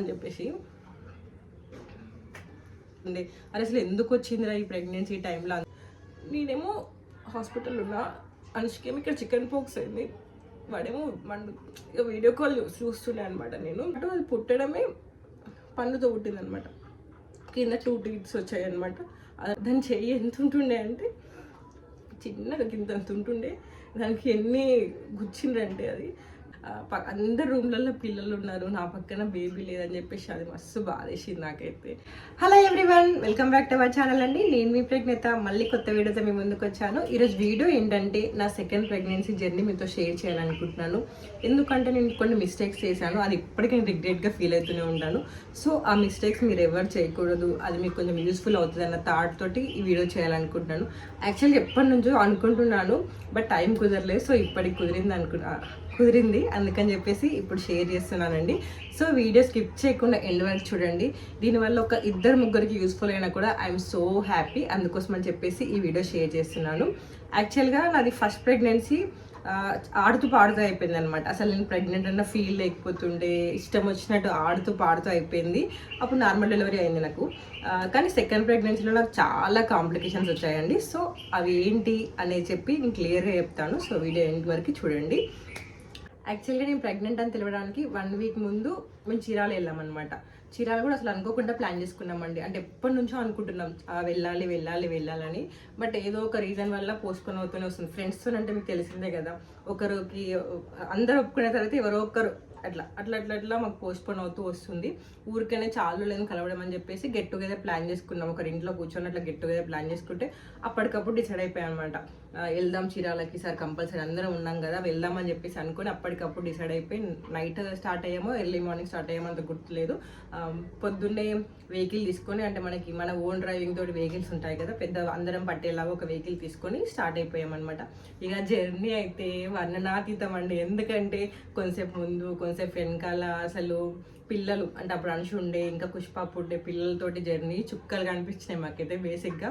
అని చెప్పేసి అంటే అది అసలు ఎందుకు వచ్చిందిరా ఈ ప్రెగ్నెన్సీ టైంలో. నేనేమో హాస్పిటల్ ఉన్నా, అనుష్కేమో ఇక్కడ చికెన్ పోక్స్ అయింది, వాడేమో ఇక వీడియో కాల్ చూస్తుండే అనమాట. నేను అది పుట్టడమే పన్నుతో పుట్టిందనమాట. కింద 2 టీత్స్ వచ్చాయి అనమాట. దాని చెయ్యి ఎంత ఉంటుండే అంటే చిన్నగా కింద అంత ఉంటుండే. దానికి ఎన్ని గుచ్చిండ్రంటే అది అందరు రూమ్లలో పిల్లలు ఉన్నారు, నా పక్కన బేబీ లేదని చెప్పేసి అది మస్తు బాధేసింది నాకైతే. Hello everyone, welcome back to our channel అండి. నేను మీ ప్రెగ్నెంట్ మళ్ళీ కొత్త వీడియోతో మీ ముందుకు వచ్చాను. ఈరోజు వీడియో ఏంటంటే నా సెకండ్ ప్రెగ్నెన్సీ జర్నీ మీతో షేర్ చేయాలనుకుంటున్నాను. ఎందుకంటే నేను కొన్ని మిస్టేక్స్ చేశాను, అది ఇప్పటికీ నేను రిగ్రెట్గా ఫీల్ అవుతూనే ఉంటాను. సో ఆ మిస్టేక్స్ మీరు ఎవరు చేయకూడదు, అది మీకు కొంచెం యూస్ఫుల్ అవుతుంది అన్న థాట్ తోటి ఈ వీడియో చేయాలనుకుంటున్నాను. యాక్చువల్గా ఎప్పటి నుంచో అనుకుంటున్నాను, బట్ టైం కుదరలేదు. సో ఇప్పటికి కుదిరింది, అందుకని చెప్పేసి ఇప్పుడు షేర్ చేస్తున్నానండి. సో వీడియో స్కిప్ చేయకుండా ఎండ్ వరకు చూడండి. దీనివల్ల ఒక 2-3 యూస్ఫుల్ అయినా కూడా ఐఎమ్ సో హ్యాపీ. అందుకోసం అని చెప్పేసి ఈ వీడియో షేర్ చేస్తున్నాను. యాక్చువల్గా నాది ఫస్ట్ ప్రెగ్నెన్సీ ఆడుతూ పాడుతూ అయిపోయింది అనమాట. అసలు నేను ప్రెగ్నెంట్ అన్న ఫీల్ లేకపోతుండే, ఇష్టం వచ్చినట్టు ఆడుతూ పాడుతూ అయిపోయింది. అప్పుడు నార్మల్ డెలివరీ అయింది నాకు. కానీ సెకండ్ ప్రెగ్నెన్సీలో నాకు చాలా కాంప్లికేషన్స్ వచ్చాయండి. సో అవి ఏంటి అనేది చెప్పి నేను క్లియర్గా చెప్తాను. సో వీడియో ఎండ్ వరకు చూడండి. యాక్చువల్గా నేను ప్రెగ్నెంట్ అని తెలియడానికి 1 వీక్ ముందు మేము చీరాలు వెళ్ళామన్నమాట. చీరాలు కూడా అసలు అనుకోకుండా ప్లాన్ చేసుకున్నామండి. అంటే ఎప్పటి నుంచో అనుకుంటున్నాం వెళ్ళాలని, బట్ ఏదో ఒక రీజన్ వల్ల పోస్ట్పోన్ అవుతూనే వస్తుంది. ఫ్రెండ్స్తో అంటే మీకు తెలిసిందే కదా, ఒకరికి అందరూ ఒప్పుకునే తర్వాత ఎవరో ఒకరు అట్లా మాకు పోస్ట్పోన్ అవుతూ వస్తుంది. ఊరికైనా చాలు లేదు కలవడం అని చెప్పేసి గెట్ టుగెదర్ ప్లాన్ చేసుకున్నాం. ఒకరి ఇంట్లో కూర్చొని అట్లా గెట్ టుగెదర్ ప్లాన్ చేసుకుంటే అప్పటికప్పుడు డిసైడ్ అయిపోయాం అనమాట. వెళ్దాం చీరాలకి సార్, కంపల్సరీ అందరం ఉన్నాం కదా వెళ్దామని చెప్పేసి అనుకుని అప్పటికప్పుడు డిసైడ్ అయిపోయి నైట్ స్టార్ట్ అయ్యామో ఎర్లీ మార్నింగ్ స్టార్ట్ అయ్యామో అంత గుర్తులేదు. పొద్దున్నే వెహికల్ తీసుకొని, అంటే మనకి మన ఓన్ డ్రైవింగ్ తోటి వెహికల్స్ ఉంటాయి కదా, పెద్ద అందరం పట్టేలాగా ఒక వెహికల్ తీసుకొని స్టార్ట్ అయిపోయాం అనమాట. ఇక జర్నీ అయితే వర్ణనాతీతం అండి. ఎందుకంటే కొంతసేపు ముందు కొంతసేపు వెనకాల అసలు పిల్లలు, అంటే అప్పుడు అనుషు ఉండే, ఇంకా పుష్పాపు ఉండే, పిల్లలతోటి జర్నీ చుక్కలు కనిపించినాయి మాకైతే. బేసిక్గా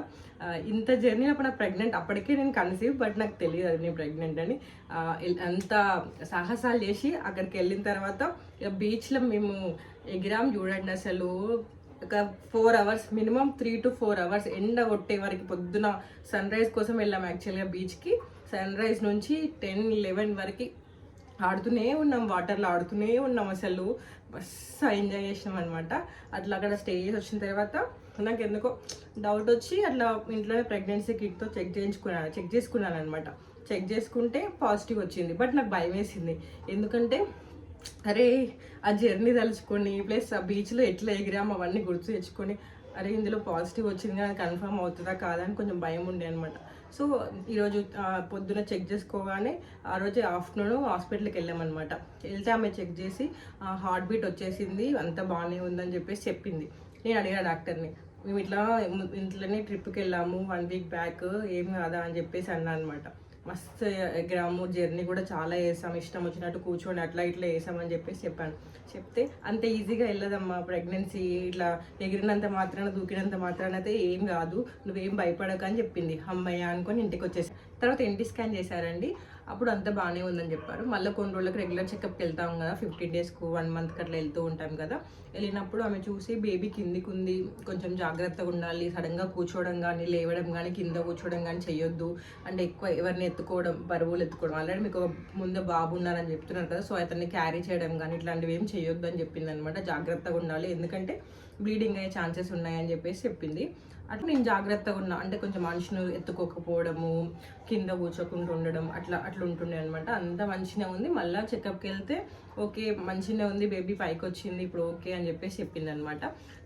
ఇంత జర్నీ అప్పుడు నాకు ప్రెగ్నెంట్, అప్పటికే నేను కన్సీవ్, బట్ నాకు తెలియదు అది నేను ప్రెగ్నెంట్ అని. అంత సాహసాలు చేసి అక్కడికి వెళ్ళిన తర్వాత ఇక బీచ్లో మేము ఎగిరాం చూడండి. అసలు ఒక 4 అవర్స్, మినిమం 3 to 4 అవర్స్ ఎండ కొట్టే వరకు, పొద్దున సన్ రైజ్ కోసం వెళ్ళాం యాక్చువల్గా బీచ్కి. సన్ రైజ్ నుంచి 10-11 వరకు ఆడుతూనే ఉన్నాం, వాటర్లో ఆడుతూనే ఉన్నాం. అసలు మస్తు ఎంజాయ్ చేసినాం అనమాట. అట్లా అక్కడ స్టే చేసి వచ్చిన తర్వాత నాకు ఎందుకో డౌట్ వచ్చి అట్లా ఇంట్లోనే ప్రెగ్నెన్సీ కిట్తో చెక్ చేసుకున్నాను అనమాట. చెక్ చేసుకుంటే పాజిటివ్ వచ్చింది. బట్ నాకు భయం వేసింది, ఎందుకంటే అరే ఆ జర్నీ తలుచుకొని ప్లస్ ఆ బీచ్లో ఎట్లా ఎగిరాము అవన్నీ గుర్తు తెచ్చుకొని, అరే ఇందులో పాజిటివ్ వచ్చింది కానీ కన్ఫర్మ్ అవుతుందా కాదా అని కొంచెం భయం ఉండే అనమాట. సో ఈరోజు పొద్దున చెక్ చేసుకోగానే ఆ రోజు ఆఫ్టర్నూన్ హాస్పిటల్కి వెళ్ళామన్నమాట. వెళ్తే ఆమె చెక్ చేసి హార్ట్ బీట్ వచ్చేసింది, అంతా బాగానే ఉందని చెప్పేసి చెప్పింది. నేను అడిగా డాక్టర్ని, మేము ఇంట్లోనే ట్రిప్కి వెళ్ళాము 1 వీక్ బ్యాక్, ఏం కాదా అని చెప్పేసి అన్నా అనమాట. మస్తు ఎగిరాము, జర్నీ కూడా చాలా వేసాం, ఇష్టం వచ్చినట్టు కూర్చొని అట్లా ఇట్లా వేసామని చెప్పేసి చెప్పాను. చెప్తే అంత ఈజీగా వెళ్ళదమ్మా ప్రెగ్నెన్సీ, ఇట్లా ఎగిరినంత మాత్రాన దూకినంత మాత్రాన అయితే ఏం కాదు, నువ్వేం భయపడక అని చెప్పింది. అమ్మయ్య అనుకొని ఇంటికి వచ్చేసి తర్వాత NT స్కాన్ చేశారండి. అప్పుడు అంతా బాగానే ఉందని చెప్పారు. మళ్ళీ కొన్ని రోజులకు రెగ్యులర్ చెకప్కి వెళ్తాం కదా, 15 డేస్కు 1 మంత్కి అట్లా వెళ్తూ ఉంటాం కదా. వెళ్ళినప్పుడు ఆమె చూసి బేబీ కిందికి ఉంది, కొంచెం జాగ్రత్తగా ఉండాలి, సడన్గా కూర్చోవడం కానీ లేవడం కానీ కింద కూర్చోవడం కానీ చెయ్యొద్దు, అంటే ఎక్కువ ఎవరిని ఎత్తుకోవడం, బరువులు ఎత్తుకోవడం, ఆల్రెడీ మీకు ముందు బాబు ఉన్నారని చెప్తున్నారు కదా, సో అతన్ని క్యారీ చేయడం కానీ ఇట్లాంటివి ఏం చెయ్యొద్దు అని చెప్పింది అనమాట. జాగ్రత్తగా ఉండాలి, ఎందుకంటే బ్లీడింగ్ అయ్యే ఛాన్సెస్ ఉన్నాయని చెప్పేసి చెప్పింది. అట్లా నేను జాగ్రత్తగా ఉన్నా, అంటే కొంచెం మనుషులు ఎత్తుకోకపోవడము, కింద కూర్చోకుండా ఉండడం, అట్లా ఉంటుండే అనమాట. అంతా మంచిగా ఉంది. మళ్ళీ చెకప్కి వెళ్తే ఓకే మంచిగా ఉంది, బేబీ పైకి వచ్చింది, ఇప్పుడు ఓకే అని చెప్పేసి చెప్పింది అనమాట.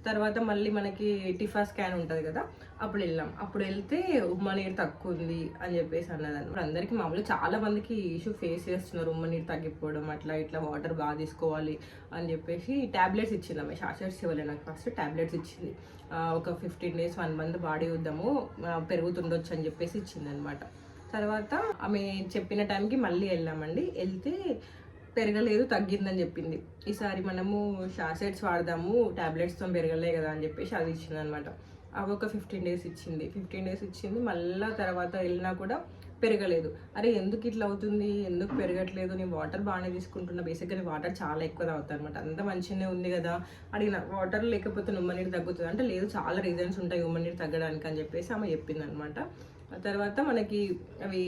తర్వాత మళ్ళీ మనకి టిఫా స్కాన్ ఉంటుంది కదా, అప్పుడు వెళ్ళాం. అప్పుడు వెళ్తే ఉమ్మ నీరు తక్కువ ఉంది అని చెప్పేసి అన్నది అనమాట. అందరికీ మామూలుగా చాలా మందికి ఇష్యూ ఫేస్ చేస్తున్నారు, ఉమ్మ నీరు తగ్గిపోవడం, అట్లా ఇట్లా వాటర్ బాగా తీసుకోవాలి అని చెప్పేసి ట్యాబ్లెట్స్ ఇచ్చింది ఆమె. షార్ట్స్ ఇవ్వలేదు నాకు, ఫస్ట్ ట్యాబ్లెట్స్ ఇచ్చింది. ఒక 15 డేస్ 1 మంత్ వాడి వద్దాము, పెరుగుతుండొచ్చు అని చెప్పేసి ఇచ్చింది అనమాట. తర్వాత ఆమె చెప్పిన టైంకి మళ్ళీ వెళ్ళామండి. వెళ్తే పెరగలేదు, తగ్గిందని చెప్పింది. ఈసారి మనము షార్ట్స్ వాడదాము, ట్యాబ్లెట్స్తో పెరగలే కదా అని చెప్పేసి అది ఇచ్చింది అనమాట. అవి ఒక 15 డేస్ ఇచ్చింది. 15 డేస్ ఇచ్చింది. మళ్ళీ తర్వాత వెళ్ళినా కూడా పెరగలేదు. అరే ఎందుకు ఇట్లా అవుతుంది, ఎందుకు పెరగట్లేదు, నేను వాటర్ బాగానే తీసుకుంటున్నా, బేసిక్గా నేను వాటర్ చాలా ఎక్కువ తాగుతాను అనమాట. అంత మంచిగానే ఉంది కదా అడిగిన, వాటర్ లేకపోతే ఉమ్మనీరు తగ్గుతుంది అంటే లేదు, చాలా రీజన్స్ ఉంటాయి ఉమ్మనీరు తగ్గడానికి అని చెప్పేసి ఆమె చెప్పింది అనమాట. ఆ తర్వాత మనకి అవి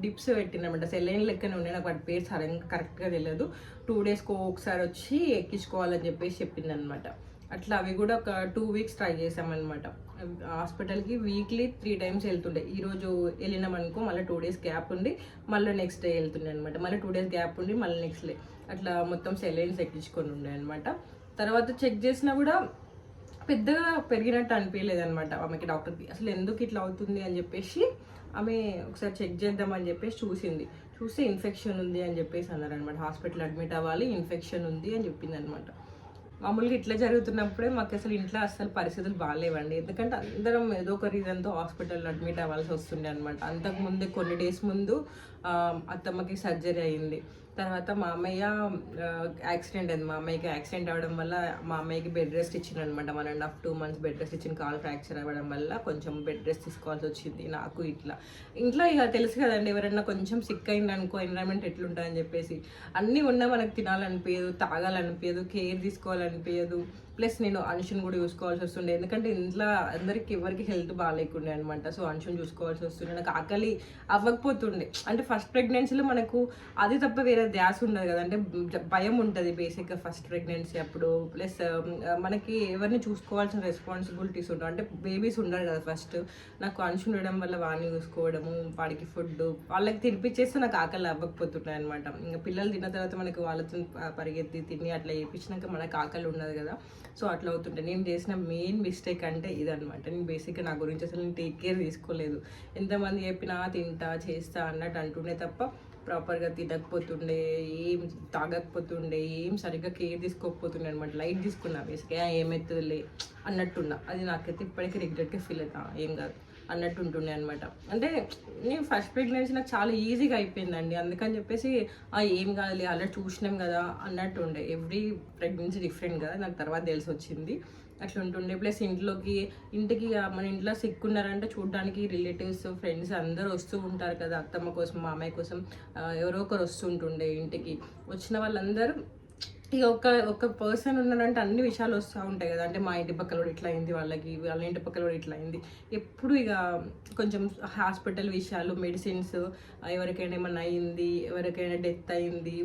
డిప్స్ పెట్టినమాట, సెలైన్ లెక్కనే ఉండే, నాకు వాటి పేరు సడన్గా కరెక్ట్గా తెలియదు. 2 డేస్కి ఒకసారి వచ్చి ఎక్కించుకోవాలని చెప్పేసి చెప్పింది అనమాట. అట్లా అవి కూడా ఒక 2 వీక్స్ ట్రై చేసామన్నమాట. హాస్పిటల్కి వీక్లీ 3 టైమ్స్ వెళ్తుండే. ఈరోజు వెళ్ళినామనుకో మళ్ళీ 2 డేస్ గ్యాప్ ఉండి మళ్ళీ నెక్స్ట్ డే వెళ్తుండే అనమాట. మళ్ళీ 2 డేస్ గ్యాప్ ఉండి మళ్ళీ నెక్స్ట్ డే అట్లా మొత్తం సెలైన్స్ ఎక్కించుకొని ఉండే అనమాట. తర్వాత చెక్ చేసినా కూడా పెద్దగా పెరిగినట్టు అనిపించలేదు అనమాట ఆమెకి. డాక్టర్కి అసలు ఎందుకు ఇట్లా అవుతుంది అని చెప్పేసి ఆమె ఒకసారి చెక్ చేద్దామని చెప్పేసి చూస్తే ఇన్ఫెక్షన్ ఉంది అని చెప్పేసి అన్నారనమాట. హాస్పిటల్ అడ్మిట్ అవ్వాలి, ఇన్ఫెక్షన్ ఉంది అని చెప్పింది అనమాట. మామూలుగా ఇట్లా జరుగుతున్నప్పుడే మాకు అసలు ఇంట్లో అసలు పరిస్థితులు బాగాలేవండి. ఎందుకంటే అందరం ఏదో ఒక రీజన్తో హాస్పిటల్లో అడ్మిట్ అవ్వాల్సి వస్తుండే అనమాట. అంతకుముందే కొన్ని డేస్ ముందు అత్తమ్మకి సర్జరీ అయింది. తర్వాత మా అమ్మయ్య యాక్సిడెంట్ అయింది. మా అమ్మాయికి యాక్సిడెంట్ అవ్వడం వల్ల మా అమ్మాయికి బెడ్ రెస్ట్ ఇచ్చింది అనమాట. 1.5 2 months బెడ్ రెస్ట్ ఇచ్చిన, కాల్ ఫ్రాక్చర్ అవ్వడం వల్ల కొంచెం బెడ్ రెస్ట్ తీసుకోవాల్సి వచ్చింది నాకు. ఇంట్లో ఇక తెలుసు కదండి, ఎవరైనా కొంచెం సిక్ అయింది అనుకో ఎన్విరాన్మెంట్ ఎట్లుంటుందని చెప్పేసి. అన్నీ ఉన్నా మనకు తినాలనిపించదు, తాగాలనిపించదు, కేర్ తీసుకోవాలనిపించదు. ప్లస్ నేను అంశుని కూడా చూసుకోవాల్సి వస్తుండే, ఎందుకంటే ఇంట్లో అందరికి ఎవరికి హెల్త్ బాగాలేకుండే అనమాట. సో అంశుని చూసుకోవాల్సి వస్తుండే, నాకు ఆకలి అవ్వకపోతుండే. అంటే ఫస్ట్ ప్రెగ్నెన్సీలో మనకు అది తప్ప వేరే ధ్యాస ఉండదు కదా, అంటే భయం ఉంటుంది బేసిక్గా ఫస్ట్ ప్రెగ్నెన్సీ అప్పుడు. ప్లస్ మనకి ఎవరిని చూసుకోవాల్సిన రెస్పాన్సిబిలిటీస్ ఉండవు, అంటే బేబీస్ ఉండరు కదా ఫస్ట్. నాకు అంశు ఉండడం వల్ల వాడిని చూసుకోవడము, వాడికి ఫుడ్ వాళ్ళకి తినిపించేస్తే నాకు ఆకలి అవ్వకపోతుండే అనమాట. ఇంకా పిల్లలు తిన్న తర్వాత మనకి వాళ్ళతో పరిగెత్తి తిని అట్లా చేయించినాక మనకు ఆకలి ఉండదు కదా. సో అట్లా అవుతుంటే నేను చేసిన మెయిన్ మిస్టేక్ అంటే ఇదనమాట. నేను బేసిక్గా నా గురించి అసలు నేను టేక్ కేర్ తీసుకోలేదు. ఎంతమంది చెప్పినా తింటా చేస్తా అన్నట్టు అంటుండే తప్ప ప్రాపర్గా తినకపోతుండే, ఏం తాగకపోతుండే, ఏం సరిగ్గా కేర్ తీసుకోకపోతుండే అనమాట. లైట్ తీసుకున్నా బేసిక్గా, ఏమవుతుందిలే అన్నట్టున్నా. అది నాకైతే ఇప్పటికీ రిగ్రెట్గా ఫీల్ అవుతా, ఏం కాదు అన్నట్టు ఉంటుండే అనమాట. అంటే నేను ఫస్ట్ ప్రెగ్నెన్సీ నాకు చాలా ఈజీగా అయిపోయిందండి. అందుకని చెప్పేసి ఏం కాదులే అలా చూసినాం కదా అన్నట్టు ఉండే. ఎవ్రీ ప్రెగ్నెన్సీ డిఫరెంట్ కదా, నాకు తర్వాత తెలిసి వచ్చింది అట్లా ఉంటుండే. ప్లస్ ఇంటికి మన ఇంట్లో సిక్ ఉన్నారంటే చూడడానికి రిలేటివ్స్, ఫ్రెండ్స్ అందరూ వస్తూ ఉంటారు కదా, అత్తమ్మ కోసం, మామయ్య కోసం ఎవరో ఒకరు వస్తుంటుండే. ఇంటికి వచ్చిన వాళ్ళందరూ ఇక ఒక పర్సన్ ఉన్నాడంటే అన్ని విషయాలు వస్తూ ఉంటాయి కదా. అంటే మా ఇంటి పక్కల కూడా ఇట్లా అయింది, వాళ్ళ ఇంటి పక్కల కూడా ఇట్లా అయింది. ఎప్పుడు ఇక కొంచెం హాస్పిటల్ విషయాలు, మెడిసిన్స్, ఎవరికైనా ఏమన్నా అయింది, ఎవరికైనా డెత్ అయింది,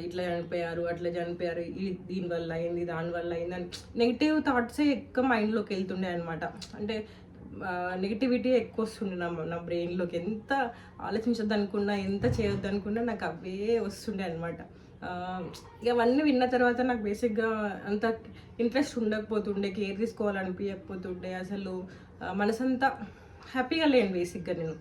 ఇట్లా చనిపోయారు, అట్లా చనిపోయారు, దీనివల్ల అయింది, దానివల్ల అయింది అని నెగిటివ్ థాట్సే ఎక్కువ మైండ్లోకి వెళ్తుండే అనమాట. అంటే నెగిటివిటీ ఎక్కువ వస్తుండే నా బ్రెయిన్లోకి. ఎంత ఆలోచించద్దు అనుకున్నా, ఎంత చేయొద్దు అనుకున్నా నాకు అవే వస్తుండే అనమాట. ఇవన్నీ విన్న తర్వాత నాకు బేసిక్గా అంత ఇంట్రెస్ట్ ఉండకపోతుండే, కేర్ తీసుకోవాలనిపించకపోతుండే, అసలు మనసంతా హ్యాపీగా లేను. బేసిక్గా నేను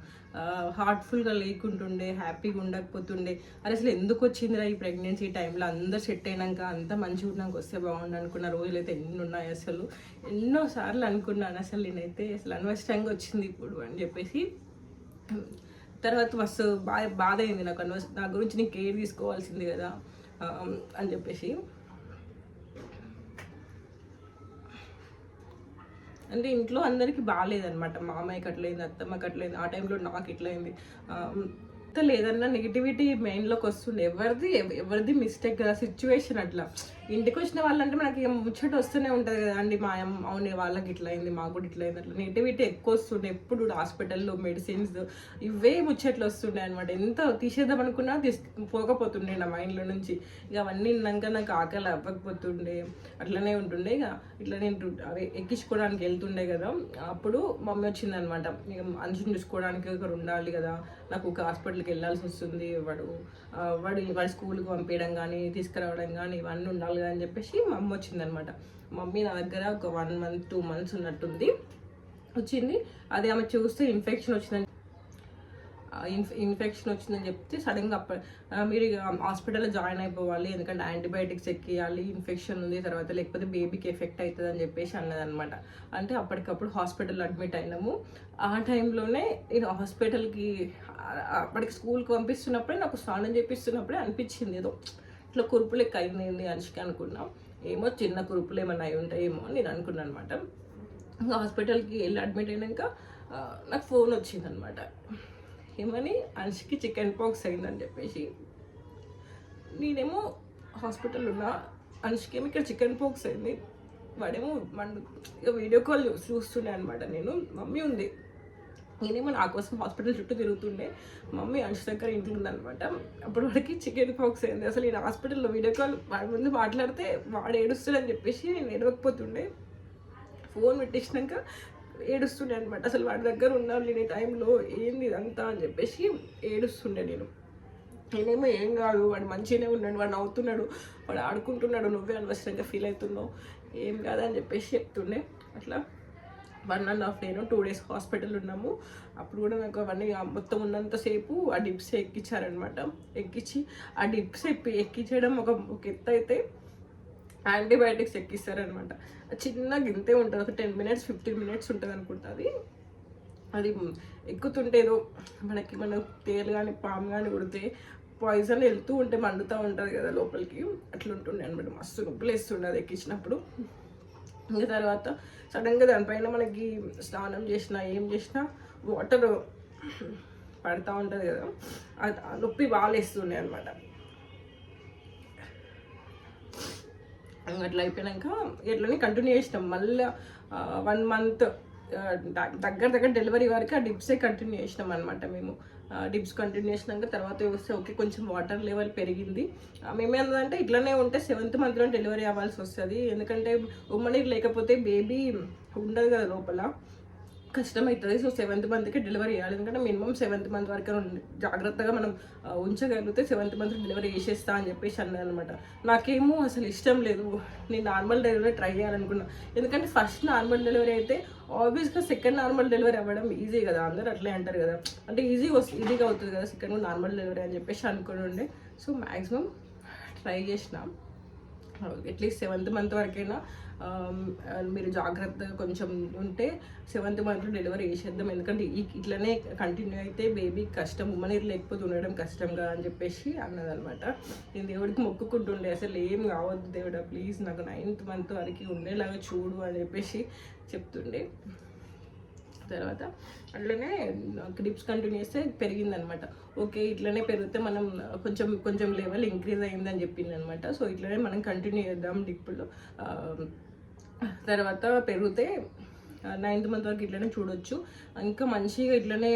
హార్ట్ఫుల్గా లేకుంటుండే, హ్యాపీగా ఉండకపోతుండే. అది అసలు ఎందుకు వచ్చిందిరా ఈ ప్రెగ్నెన్సీ టైంలో, అందరు సెట్ అయినాక అంత మంచిగా ఉన్నాక వస్తే బాగుండు అనుకున్న రోజులు అయితే ఎన్ని ఉన్నాయి. అసలు ఎన్నోసార్లు అనుకున్నాను అసలు నేనైతే అసలు అనవసరంగా వచ్చింది ఇప్పుడు అని చెప్పేసి. తర్వాత మస్తు బాధ అయింది నాకు, నా గురించి నేను కేర్ తీసుకోవాల్సింది కదా అని చెప్పేసి. అంటే ఇంట్లో అందరికీ బాగాలేదనమాట. మామయ్యకి అట్లయింది, అత్తమ్మకి అట్లయింది, ఆ టైంలో నాకు ఇట్లయింది. లేదన్నా నెగిటివిటీ మైండ్లోకి వస్తుండే. ఎవరిది మిస్టేక్ కదా, సిచ్యువేషన్ అట్లా. ఇంటికి వచ్చిన వాళ్ళంటే మనకి ముచ్చట వస్తూనే ఉంటుంది కదా అండి, మా అవును వాళ్ళకి ఇట్లా అయింది, మాకు కూడా ఇట్లా అయింది, అట్లా నెగిటివిటీ ఎక్కువ వస్తుండే. ఎప్పుడు హాస్పిటల్లో మెడిసిన్స్ ఇవే ముచ్చట్లు వస్తుండే అనమాట. ఎంత తీసేద్దాం అనుకున్నా పోకపోతుండే నా మైండ్లో నుంచి. ఇక అవన్నీ విన్నాక నాకు ఆకలి అవ్వకపోతుండే, అట్లనే ఉంటుండే. ఇక ఇట్లా నేను ఎక్కించుకోవడానికి వెళ్తుండే కదా, అప్పుడు మమ్మీ వచ్చిందనమాట. ఇక మనిషిని చూసుకోవడానికి ఒకరు ఉండాలి కదా, నాకు ఒక హాస్పిటల్కి వెళ్ళాల్సి వస్తుంది, వాడు స్కూల్కి పంపించడం కానీ తీసుకురావడం కానీ ఇవన్నీ ఉండాలి కదా అని చెప్పేసి మా అమ్మ వచ్చిందనమాట. మమ్మీ నా దగ్గర ఒక 1 month 2 months ఉన్నట్టుంది వచ్చింది. అది ఆమె చూస్తే ఇన్ఫెక్షన్ వచ్చిందని చెప్తే సడన్గా మీరు హాస్పిటల్లో జాయిన్ అయిపోవాలి, ఎందుకంటే యాంటీబయాటిక్స్ ఎక్కియాలి, ఇన్ఫెక్షన్ ఉంది, తర్వాత లేకపోతే బేబీకి ఎఫెక్ట్ అవుతుంది అని చెప్పేసి అన్నదనమాట. అంటే అప్పటికప్పుడు హాస్పిటల్లో అడ్మిట్ అయినాము. ఆ టైంలోనే నేను హాస్పిటల్కి అప్పటికి స్కూల్కి పంపిస్తున్నప్పుడే, నాకు స్నానం చేపిస్తున్నప్పుడే అనిపించింది ఏదో ఇట్లా కురుపులు లెక్క అయింది అనుష్క అనుకున్నాం. ఏమో చిన్న కురుపులు ఏమన్నా అయి ఉంటాయేమో అని నేను అనుకున్నాను అనమాట. ఇంకా హాస్పిటల్కి వెళ్ళి అడ్మిట్ అయినాక నాకు ఫోన్ వచ్చిందనమాట. ఏమని అనుష్కి చికెన్ పాక్స్ అయిందని చెప్పేసి నేనేమో హాస్పిటల్ ఉన్నా, అనుష్కేమో ఇక్కడ చికెన్ పాక్స్ అయింది. వాడేమో వీడియో కాల్ చూస్తుండే అనమాట. నేను మమ్మీ ఉంది, నేనేమో నా కోసం హాస్పిటల్ చుట్టూ తిరుగుతుండే, మమ్మీ అనుష్ దగ్గర ఇంట్లో ఉందనమాట. అప్పుడు వాడికి చికెన్ పాక్స్ అయింది. అసలు నేను హాస్పిటల్లో వీడియో కాల్ వాడి ముందు మాట్లాడితే వాడు ఏడుస్తాడని చెప్పేసి నేను ఏడవకపోతుండే. ఫోన్ పెట్టేసినాక ఏడుస్తుండే అనమాట. అసలు వాడి దగ్గర ఉండాలి నేను టైంలో ఏంది ఇదంతా అని చెప్పేసి ఏడుస్తుండే నేనేమో ఏం కాదు, వాడు మంచిగానే ఉన్నాడు, వాడు నవ్వుతున్నాడు, వాడు ఆడుకుంటున్నాడు, నువ్వే అనవసరంగా ఫీల్ అవుతున్నావు, ఏం కాదని చెప్పేసి చెప్తుండే. అట్లా 1.5 day 2 days హాస్పిటల్ ఉన్నాము. అప్పుడు కూడా నాకు అవన్నీ మొత్తం ఉన్నంతసేపు ఆ డిప్స్ ఎక్కించారనమాట. ఎక్కించి ఆ డిప్స్ ఎక్కించడం ఒక ఎత్తు అయితే యాంటీబయాటిక్స్ ఎక్కిస్తారనమాట. చిన్నగా ఇంతే ఉంటుంది, ఒక 10 minutes 15 minutes ఉంటుంది అనుకుంటా. అది ఎక్కుతుంటే ఏదో మన తేలు కానీ పాము కానీ కొడితే పాయిజన్ వెళ్తూ ఉంటే మండుతూ ఉంటుంది కదా లోపలికి, అట్లా ఉంటుండే అనమాట. మస్తు నొప్పులు వేస్తుండే అది ఎక్కించినప్పుడు. ఇంకా తర్వాత సడన్గా దానిపైన మనకి స్నానం చేసినా ఏం చేసినా వాటర్ పడుతూ ఉంటుంది కదా, నొప్పి బాగాలేస్తుండే అనమాట. అట్లా అయిపోయాక ఇట్లనే కంటిన్యూ చేసినాం. మళ్ళీ 1 month దగ్గర డెలివరీ వరకు ఆ డిప్సే కంటిన్యూ చేసినాం అనమాట. మేము డిప్స్ కంటిన్యూ చేసినాక తర్వాత వస్తే ఓకే కొంచెం వాటర్ లెవెల్ పెరిగింది. మేమేందంటే ఇట్లనే ఉంటే 7th month డెలివరీ అవ్వాల్సి వస్తుంది. ఎందుకంటే ఉమ్మనీరు లేకపోతే బేబీ ఉండదు కదా లోపల, కష్టమవుతుంది. సో 7th month డెలివరీ చేయాలి. ఎందుకంటే మినిమం 7th month వరకు జాగ్రత్తగా మనం ఉంచగలిగితే 7th month డెలివరీ చేసేస్తా అని చెప్పేసి అన్నది అనమాట. నాకేమో అసలు ఇష్టం లేదు, నేను నార్మల్ డెలివరీ ట్రై చేయాలనుకున్నా. ఎందుకంటే ఫస్ట్ నార్మల్ డెలివరీ అయితే ఆబ్వియస్గా సెకండ్ నార్మల్ డెలివరీ అవ్వడం ఈజీ కదా, అందరూ అట్లే అంటారు కదా, అంటే ఈజీగా అవుతుంది కదా సెకండ్ నార్మల్ డెలివరీ అని చెప్పేసి అనుకుని ఉండే. సో మ్యాక్సిమం ట్రై చేసినాం. అట్లీస్ట్ 7th month వరకైనా మీరు జాగ్రత్తగా కొంచెం ఉంటే 7th month డెలివరీ చేసేద్దాం. ఎందుకంటే ఇట్లనే కంటిన్యూ అయితే బేబీ కష్టం, ఉమ్మనీరు లేకపోతే ఉండడం కష్టంగా అని చెప్పేసి అన్నదనమాట. నేను దేవుడికి మొక్కుకుంటుండే, అసలు ఏం కావద్దు దేవుడా ప్లీజ్ నాకు 9th month వరకు ఉండేలాగా చూడు అని చెప్పేసి చెప్తుండే. తర్వాత అట్లనే డిప్స్ కంటిన్యూ చేస్తే పెరిగిందనమాట. ఓకే ఇట్లనే పెరిగితే మనం కొంచెం లెవెల్ ఇంక్రీజ్ అయిందని చెప్పింది అనమాట. సో ఇట్లనే మనం కంటిన్యూ చేద్దాం డిప్పులో. తర్వాత పెరిగితే 9th month వరకు ఇట్లనే చూడొచ్చు, ఇంకా మంచిగా ఇట్లనే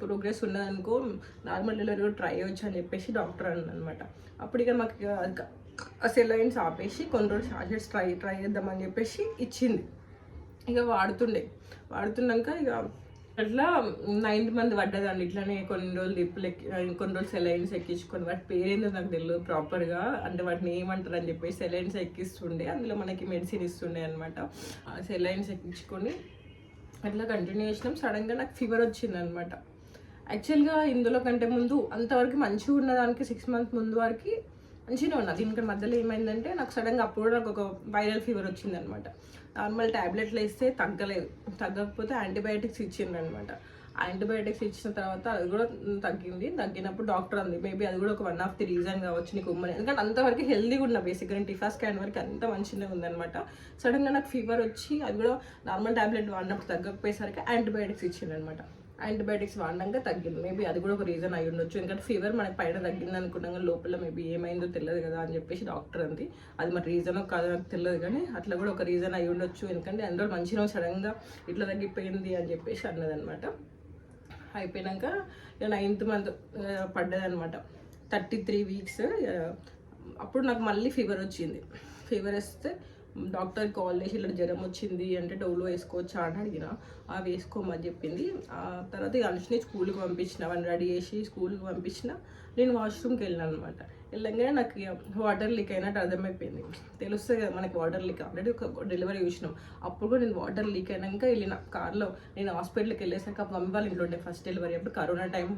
ప్రోగ్రెస్ ఉన్నదనుకో నార్మల్ డెలివరీ కూడా ట్రై అవ్వచ్చు అని చెప్పేసి డాక్టర్ అన్నమాట. అప్పుడు ఇక మాకు సెలైన్స్ ఆపేసి కొన్ని రోజులు షార్జెస్ ట్రై చేద్దామని చెప్పేసి ఇచ్చింది. ఇక వాడుతున్నాక ఇక అట్లా 9th month పడ్డదండి. ఇట్లానే కొన్ని రోజులు కొన్ని రోజులు సెలైన్స్ ఎక్కించుకొని, వాటి పేరేందో నాకు తెలియదు ప్రాపర్గా, అంటే వాటిని ఏమంటారు అని చెప్పేసి సెలైన్స్ ఎక్కిస్తుండే, అందులో మనకి మెడిసిన్ ఇస్తుండే అనమాట. సెలైన్స్ ఎక్కించుకొని అట్లా కంటిన్యూ చేసినాం. సడన్గా నాకు ఫీవర్ వచ్చింది అనమాట. యాక్చువల్గా ఇందులో కంటే ముందు అంతవరకు మంచిగా ఉన్నదానికి 6 months ముందు వరకు మంచిగానే ఉన్నది. దీనికి మధ్యలో ఏమైందంటే నాకు సడన్గా అప్పుడు నాకు ఒక వైరల్ ఫీవర్ వచ్చింది అనమాట. నార్మల్ ట్యాబ్లెట్లు వేస్తే తగ్గకపోతే యాంటీబయాటిక్స్ ఇచ్చిండ్రు అనమాట. యాంటీబయాటిక్స్ ఇచ్చిన తర్వాత అది కూడా తగ్గినప్పుడు డాక్టర్ అంది మేబీ అది కూడా ఒక 1 of the reason కావచ్చు నీకు ఉమ్మని, ఎందుకంటే అంతవరకు హెల్దీగా ఉన్నా బేసిక్గా టిఫా స్కాన్ వరకు అంత మంచిగా ఉందనమాట. సడన్గా నాకు ఫీవర్ వచ్చి అది కూడా నార్మల్ ట్యాబ్లెట్ వాడినప్పుడు తగ్గకపోయేసరికి యాంటీబయాటిక్స్ ఇచ్చిండ్రు అనమాట. యాంటీబయాటిక్స్ వాడినాక తగ్గింది. మేబీ అది కూడా ఒక రీజన్ అయి ఉండొచ్చు, ఎందుకంటే ఫీవర్ మనకి పైన తగ్గింది అనుకున్నాక లోపల మేబీ ఏమైందో తెలియదు కదా అని చెప్పేసి డాక్టర్ అంది. అది మరి రీజనో కాదో నాకు తెలియదు, కానీ అట్లా కూడా ఒక రీజన్ అయి ఉండొచ్చు, ఎందుకంటే అందులో మంచిగా సడన్గా ఇట్లా తగ్గిపోయింది అని చెప్పేసి అన్నదనమాట. అయిపోయాక 9th month పడ్డదనమాట, 33 weeks. అప్పుడు నాకు మళ్ళీ ఫీవర్ వచ్చింది. ఫీవర్ వస్తే డాక్టర్ కాల్ చేసి ఇలా జ్వరం వచ్చింది అంటే డోలో వేసుకోవచ్చా అని అడిగిన, వేసుకోమని చెప్పింది. ఆ తర్వాత అనుష్ని స్కూల్కి పంపించిన, వాళ్ళని రెడీ చేసి స్కూల్కి పంపించిన. నేను వాష్రూమ్కి వెళ్ళాను అనమాట. వెళ్ళంగానే నాకు వాటర్ లీక్ అయినట్టు అర్థమైపోయింది. తెలుస్తుంది కదా మనకి వాటర్ లీక్, ఆల్రెడీ ఒక డెలివరీ చూసినాం. అప్పుడు కూడా నేను వాటర్ లీక్ అయినాక వెళ్ళిన కార్లో. నేను హాస్పిటల్కి వెళ్ళేసాక మమ్మీ వాళ్ళ ఇంట్లో ఉండే ఫస్ట్ డెలివరీ అప్పుడు, కరోనా టైం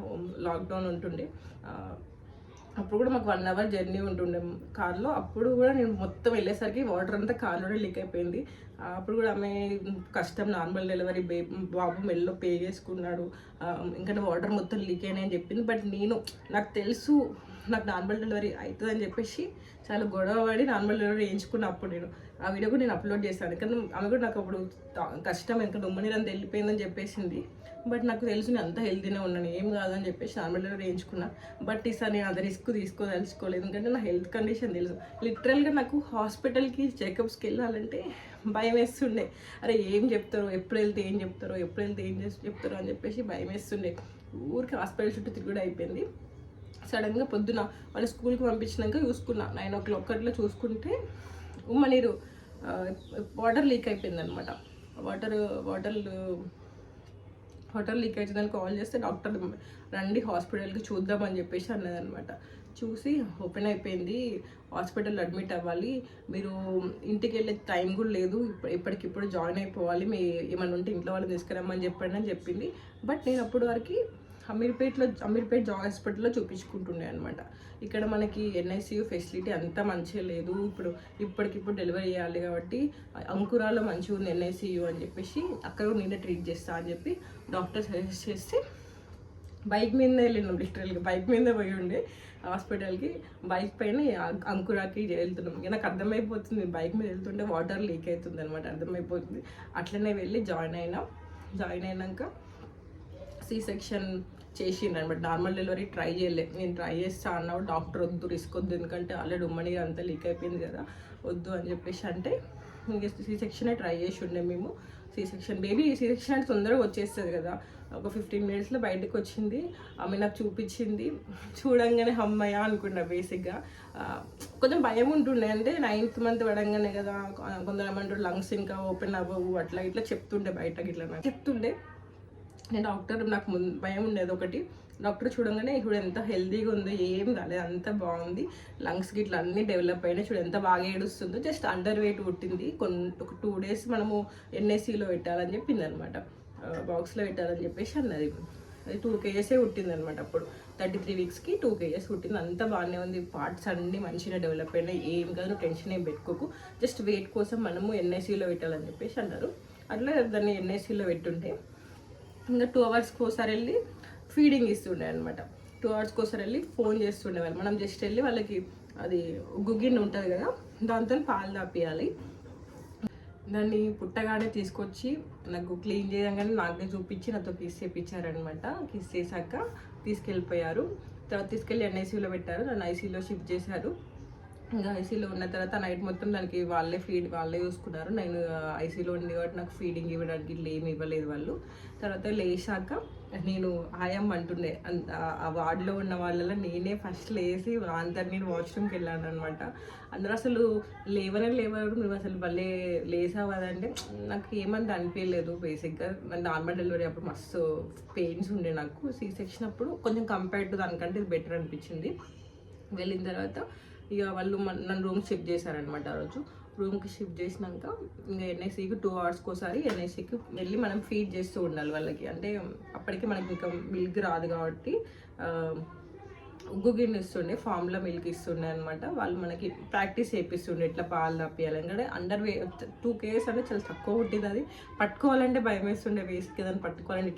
లాక్డౌన్ ఉంటుండే. అప్పుడు కూడా మాకు 1 hour జర్నీ ఉంటుండే కార్లో. అప్పుడు కూడా నేను మొత్తం వెళ్ళేసరికి వాటర్ అంతా కార్లోనే లీక్ అయిపోయింది. అప్పుడు కూడా ఆమె కష్టం, నార్మల్ డెలివరీ బాబు మెల్లో చేసుకున్నాడు, ఇంకా వాటర్ మొత్తం లీక్ అయినాయని చెప్పింది. బట్ నాకు తెలుసు నాకు నార్మల్ డెలివరీ అవుతుందని చెప్పేసి చాలా గొడవ పడి నార్మల్ డెలివరీ వేయించుకున్నప్పుడు నేను ఆ వీడియో కూడా నేను అప్లోడ్ చేశాను. ఎందుకంటే ఆమె కూడా నాకు అప్పుడు కష్టం, ఎందుకంటే ఉమ్మనీరంతా వెళ్ళిపోయిందని చెప్పేసింది. బట్ నాకు తెలుసు నేను అంత హెల్తీనే ఉన్నాను, ఏం కాదని చెప్పేసి నార్మల్ డెలివరీ వేయించుకున్నా. బట్ ఈసారి నేను అది రిస్క్ తీసుకోదలుచుకోలేదు, ఎందుకంటే నా హెల్త్ కండిషన్ తెలుసు. లిటరల్గా నాకు హాస్పిటల్కి చెకప్స్కి వెళ్ళాలంటే భయం వేస్తుండే. అరే ఏం చెప్తారో, ఎప్పుడు వెళ్తే ఏం చెప్తారో, ఎప్పుడు వెళ్తే ఏం చెప్తారో అని చెప్పేసి భయం వేస్తుండే. ఊరికి హాస్పిటల్ చుట్టూ తిరుగుడు అయిపోయింది. సడన్గా పొద్దున వాళ్ళ స్కూల్కి పంపించినాక చూసుకున్నా, 9 o'clock అట్లా చూసుకుంటే ఉమ్మ నీరు వాటర్ లీక్ అయిపోయింది అనమాట. వాటర్ లీక్ అవుతుందని కాల్ చేస్తే డాక్టర్ రండి హాస్పిటల్కి చూద్దామని చెప్పేసి అన్నదనమాట. చూసి ఓపెన్ అయిపోయింది, హాస్పిటల్ అడ్మిట్ అవ్వాలి, మీరు ఇంటికి వెళ్ళే టైం కూడా లేదు, ఇప్పటికిప్పుడు జాయిన్ అయిపోవాలి, మీ ఏమన్నా ఉంటే ఇంట్లో వాళ్ళని తీసుకురమ్మని చెప్పండి అని చెప్పింది. బట్ నేను అప్పటి వరకు అమీర్పేట్ జాయ్ హాస్పిటల్లో చూపించుకుంటుండే అనమాట. ఇక్కడ మనకి NICU ఫెసిలిటీ అంతా మంచిగా లేదు, ఇప్పటికిప్పుడు డెలివరీ చేయాలి కాబట్టి అంకురాలో మంచిగా ఉంది NICU అని చెప్పేసి అక్కడ నేనే ట్రీట్ చేస్తా అని చెప్పి డాక్టర్ సజెస్ట్ చేస్తే బైక్ మీద వెళ్ళినాం. లిటరల్గా బైక్ మీద పోయి ఉండే హాస్పిటల్కి, బైక్ పైన అంకురాకి వెళ్తున్నాం. ఇక నాకు అర్థమైపోతుంది బైక్ మీద వెళ్తుంటే వాటర్ లీక్ అవుతుంది అనమాట, అర్థమైపోతుంది. అట్లనే వెళ్ళి జాయిన్ అయినాక C-section చేసిండు అనమాట. నార్మల్ డెలివరీ ట్రై చేయలేదు, నేను ట్రై చేస్తా అన్నప్పుడు డాక్టర్ వద్దు, రిస్క్ వద్దు, ఎందుకంటే ఆల్రెడీ ఉమ్మని అంతా లీక్ అయిపోయింది కదా, వద్దు అని చెప్పేసి అంటే ఇంకా C-section ట్రై చేసి ఉండే మేము. బేబీ C-section అంటే తొందరగా వచ్చేస్తుంది కదా, ఒక 15 minutesలో బయటకు వచ్చింది. ఆమె నాకు చూపించింది, చూడంగానే అమ్మయ్య అనుకున్నా. బేసిక్గా కొంచెం భయం ఉంటుండే, అంటే 9th month పడంగానే కదా, కొందరు ఏమంటారు లంగ్స్ ఇంకా ఓపెన్ అవ్వవు అట్లా ఇట్లా చెప్తుండే, బయటకి ఇట్లా నాకు చెప్తుండే. నేను డాక్టర్ నాకు భయం ఉండేది ఒకటి, డాక్టర్ చూడంగానే ఇప్పుడు ఎంత హెల్తీగా ఉందో, ఏం కాలేదు, అంత బాగుంది, లంగ్స్కి ఇట్లా అన్నీ డెవలప్ అయినాయి, చూడు ఎంత బాగా ఏడుస్తుందో, జస్ట్ అండర్ వెయిట్ పుట్టింది, ఒక 2 days మనము NICUలో పెట్టాలని చెప్పింది అనమాట, బాక్స్లో పెట్టాలని చెప్పేసి అన్నది. అది 2 kgs పుట్టింది అనమాట. అప్పుడు 33 weeksకి 2 kgs పుట్టింది, అంతా బాగానే ఉంది, పార్ట్స్ అన్నీ మంచిగా డెవలప్ అయినాయి, ఏం కాదు, నువ్వు టెన్షన్ ఏం పెట్టుకోకు, జస్ట్ వెయిట్ కోసం మనము NICUలో పెట్టాలని చెప్పేసి అన్నారు. అట్లా దాన్ని NICUలో పెట్టుంటే ఇంకా 2 hours ఒకసారి వెళ్ళి ఫీడింగ్ ఇస్తుండే అనమాట. 2 hours ఒకసారి వెళ్ళి ఫోన్ చేస్తుండే వాళ్ళు, మనం జస్ట్ వెళ్ళి వాళ్ళకి అది గుగ్గిన్ ఉంటుంది కదా, దాంతో పాలు తాపియాలి. దాన్ని పుట్టగానే తీసుకొచ్చి నాకు క్లీన్ చేయగానే నాకే చూపించి నాతో కిస్ చేయించారనమాట. కిస్ చేశాక తీసుకెళ్ళిపోయారు. తర్వాత తీసుకెళ్ళి NICUలో పెట్టారు, నన్ను ICUలో షిఫ్ట్ చేశారు. ఇంకా ICUలో ఉన్న తర్వాత నైట్ మొత్తం దానికి వాళ్ళే చూసుకున్నారు. నేను ICUలో ఉంది కాబట్టి నాకు ఫీడింగ్ ఇవ్వడానికి ఇట్లా ఏమి ఇవ్వలేదు వాళ్ళు. తర్వాత లేచాక నేను ఆయామ్ అంటుండే, ఆ వార్డులో ఉన్న వాళ్ళలో నేనే ఫస్ట్ లేచి అందరు నేను వాష్రూమ్కి వెళ్ళాను అనమాట. అందరూ అసలు లేవరు, నువ్వు అసలు భలే లేసావదంటే నాకు ఏమంత అనిపించలేదు. బేసిక్గా నార్మల్ డెలివరీ అప్పుడు మస్తు పెయిన్స్ ఉండే నాకు, C-section అప్పుడు కొంచెం కంపేర్ టు దానికంటే ఇది బెటర్ అనిపించింది. వెళ్ళిన తర్వాత ఇక వాళ్ళు నన్ను రూమ్ షిఫ్ట్ చేశారనమాట. ఆ రోజు రూమ్కి షిఫ్ట్ చేసినాక ఇంకా NICUకి 2 hours ఒకసారి NICUకి వెళ్ళి మనం ఫీడ్ చేస్తూ ఉండాలి వాళ్ళకి. అంటే అప్పటికి మనకి ఇంకా మిల్క్ రాదు కాబట్టి ఉగ్గు గిన్నె ఇస్తుండే, ఫామ్లో మిల్క్ ఇస్తుండే అనమాట. వాళ్ళు మనకి ప్రాక్టీస్ చేపిస్తుండే ఇట్లా పాలు తప్పియాలి. ఎందుకంటే అండర్ 2 kgs అంటే చాలా తక్కువ ఉంటుంది, అది పట్టుకోవాలంటే భయం వేస్తుండే, వేస్ట్ దాన్ని పట్టుకోవాలంటే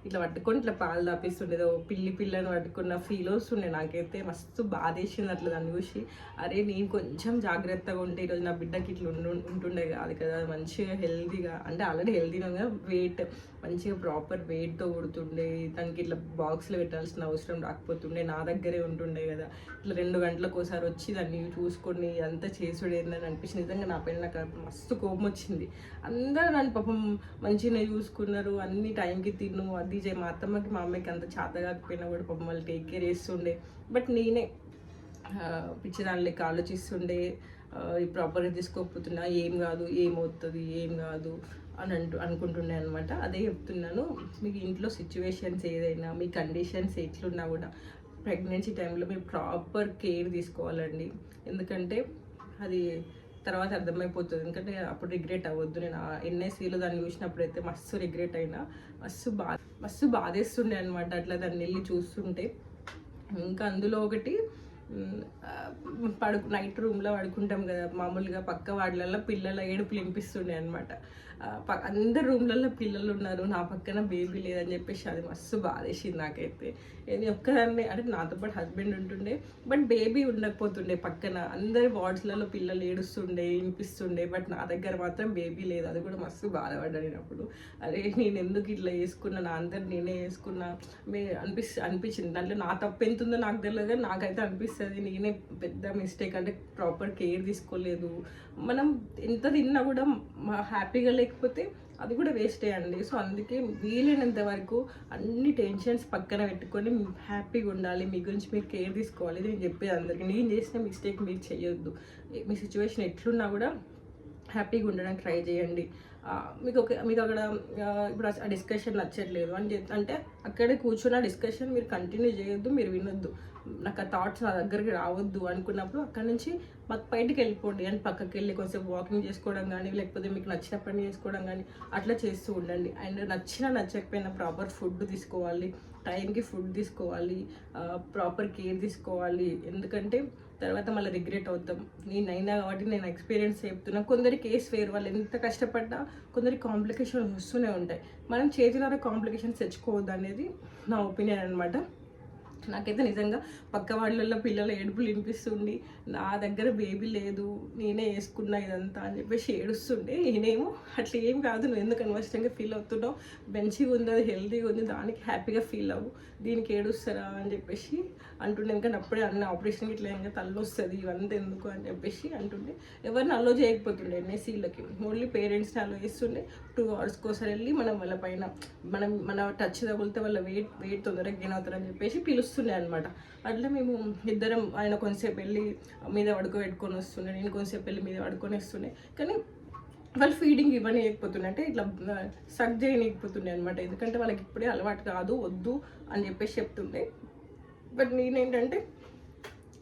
ఇట్లా పట్టుకొని ఇట్లా పాలు తాపిస్తుండేదో పిల్లని పట్టుకున్న ఫీల్ వస్తుండే. నాకైతే మస్తు బాధేసింది అట్లా దాన్ని చూసి. అరే నేను కొంచెం జాగ్రత్తగా ఉంటే ఈరోజు నా బిడ్డకి ఇట్లా ఉంటుండే కాదు కదా, మంచిగా హెల్తీగా, అంటే ఆల్రెడీ హెల్తీగా వెయిట్ మంచిగా ప్రాపర్ వెయిట్తో పుడుతుండే, దానికి ఇట్లా బాక్స్లో పెట్టాల్సిన అవసరం రాకపోతుండే, నా దగ్గరే ఉంటుండే కదా. ఇట్లా 2 గంటలకు ఒకసారి వచ్చి దాన్ని చూసుకొని అంతా చేసుడు ఏందని అనిపించింది. నిజంగా నా పైన నాకు మస్తు కోపం వచ్చింది. అందరూ నన్ను పాపం మంచిగానే చూసుకున్నారు, అన్ని టైంకి తిను అది చేయి. మా అత్తమ్మకి మా అమ్మకి అంత చేత కాకపోయినా కూడా పాపం వాళ్ళు టేక్ కేర్ చేస్తుండే. బట్ నేనే పిచ్చిదాని లెక్క ఆలోచిస్తుండే, ప్రాపర్గా తీసుకోకపోతున్నా, ఏం కాదు, ఏమవుతుంది, ఏం కాదు అని అనుకుంటుండే అనమాట. అదే చెప్తున్నాను, మీకు ఇంట్లో సిచ్యువేషన్స్ ఏదైనా, మీ కండిషన్స్ ఎట్లున్నా కూడా ప్రెగ్నెన్సీ టైంలో మీరు ప్రాపర్ కేర్ తీసుకోవాలండి. ఎందుకంటే అది తర్వాత అర్థమైపోతుంది, ఎందుకంటే అప్పుడు రిగ్రెట్ అవ్వద్దు. నేను NICUలో దాన్ని చూసినప్పుడు అయితే మస్తు రిగ్రెట్ అయినా, మస్తు బాధేస్తుండే అనమాట అట్లా దాన్ని వెళ్ళి చూస్తుంటే. ఇంకా అందులో ఒకటి నైట్ రూమ్లో పడుకుంటాం కదా మామూలుగా, పక్క వార్డులలో పిల్లల ఏడుపులు వినిపిస్తుండే అనమాట. అందరు రూమ్లలో పిల్లలు ఉన్నారు, నా పక్కన బేబీ లేదని చెప్పేసి అది మస్తు బాధేసింది నాకైతే. నేను ఒక్కదాన్ని అంటే నాతో పాటు హస్బెండ్ ఉంటుండే, బట్ బేబీ ఉండకపోతుండే పక్కన. అందరి వార్డ్స్లలో పిల్లలు ఏడుస్తుండే వినిపిస్తుండే, బట్ నా దగ్గర మాత్రం బేబీ లేదు. అది కూడా మస్తు బాధపడ్డా నేను అప్పుడు. అరే నేను ఎందుకు ఇట్లా వేసుకున్నా, నా అందరు నేనే వేసుకున్నా అనిపించింది. దాంట్లో నా తప్పు ఎంత ఉందో నాకు తెలియదు, కానీ నాకైతే అనిపిస్తుంది నేనే పెద్ద మిస్టేక్. అంటే ప్రాపర్ కేర్ తీసుకోలేదు. మనం ఎంత తిన్నా కూడా హ్యాపీగా లేకపోతే అది కూడా వేస్టే అండి. సో అందుకే వీలైనంత వరకు అన్ని టెన్షన్స్ పక్కన పెట్టుకొని హ్యాపీగా ఉండాలి, మీ గురించి మీరు కేర్ తీసుకోవాలి. ఇది నేను చెప్పేది అందరికీ. నేను చేసిన మిస్టేక్ మీరు చేయొద్దు. మీ సిచ్యువేషన్ ఎట్లున్నా కూడా హ్యాపీగా ఉండడానికి ట్రై చేయండి. మీకు అక్కడ ఇప్పుడు ఆ డిస్కషన్ నచ్చట్లేదు అని అంటే అక్కడే కూర్చొని ఆ డిస్కషన్ మీరు కంటిన్యూ చేయొద్దు, మీరు వినొద్దు. నాకు ఆ థాట్స్ నా దగ్గరికి రావద్దు అనుకున్నప్పుడు అక్కడ నుంచి మాకు బయటికి వెళ్ళిపోండి. అని పక్కకి వెళ్ళి కొంచెం వాకింగ్ చేసుకోవడం కానీ, లేకపోతే మీకు నచ్చిన పని చేసుకోవడం కానీ అట్లా చేస్తూ ఉండండి. అండ్ నచ్చకపోయినా ప్రాపర్ ఫుడ్ తీసుకోవాలి, టైంకి ఫుడ్ తీసుకోవాలి, ప్రాపర్ కేర్ తీసుకోవాలి. ఎందుకంటే తర్వాత మళ్ళీ రిగ్రెట్ అవుతాం. నేనైనా కాబట్టి నేను ఎక్స్పీరియన్స్ చెప్తున్నా. కొందరి కేసు వేరు, వాళ్ళు ఎంత కష్టపడ్డా కొందరికి కాంప్లికేషన్స్ వస్తూనే ఉంటాయి. మనం చేతులారా కాంప్లికేషన్స్ తెచ్చుకోవద్దు అనేది నా ఒపీనియన్ అనమాట. నాకైతే నిజంగా పక్క వాళ్ళల్లో పిల్లల ఏడుపులు వినిపిస్తుండి, నా దగ్గర బేబీ లేదు నేనే వేసుకున్నా ఇదంతా అని చెప్పేసి ఏడుస్తుండే. నేనేమో అట్లా ఏం కాదు, నువ్వు ఎందుకు అనవసరంగా ఫీల్ అవుతున్నావు, మంచిగా ఉంది, అది హెల్తీగా ఉంది, దానికి హ్యాపీగా ఫీల్ అవ్వు, దీనికి ఏడుస్తారా అని చెప్పేసి అంటుండే. ఎందుకంటే అప్పుడే అన్న ఆపరేషన్కి ఇట్లా ఇంకా తల్లి వస్తుంది, ఇవంతా ఎందుకు అని చెప్పేసి అంటుండే. ఎవరిని అలో చేయకపోతుండే ఎన్ఎస్సీలకి, ఓన్లీ పేరెంట్స్ని అలో చేస్తుండే. 2 అవర్స్కి ఒకసారి వెళ్ళి మనం వాళ్ళ పైన మన టచ్ తగిలితే వాళ్ళ వెయిట్ తొందరగా గెయిన్ అవుతారని చెప్పేసి పిలుస్తుండే అనమాట. అట్లా మేము ఇద్దరం, ఆయన కొంతసేపు వెళ్ళి మీద పడుకోబెట్టుకొని వస్తుండే, నేను కొంతసేపు వెళ్ళి మీద పడుకొని వస్తుండే. కానీ వాళ్ళు ఫీడింగ్ ఇవ్వనియకపోతుండే, అంటే ఇట్లా సక్ చేయనియకపోతుండే అనమాట. ఎందుకంటే వాళ్ళకి ఇప్పుడే అలవాటు కాదు, వద్దు అని చెప్పేసి చెప్తుండే. బట్ నేనేంటంటే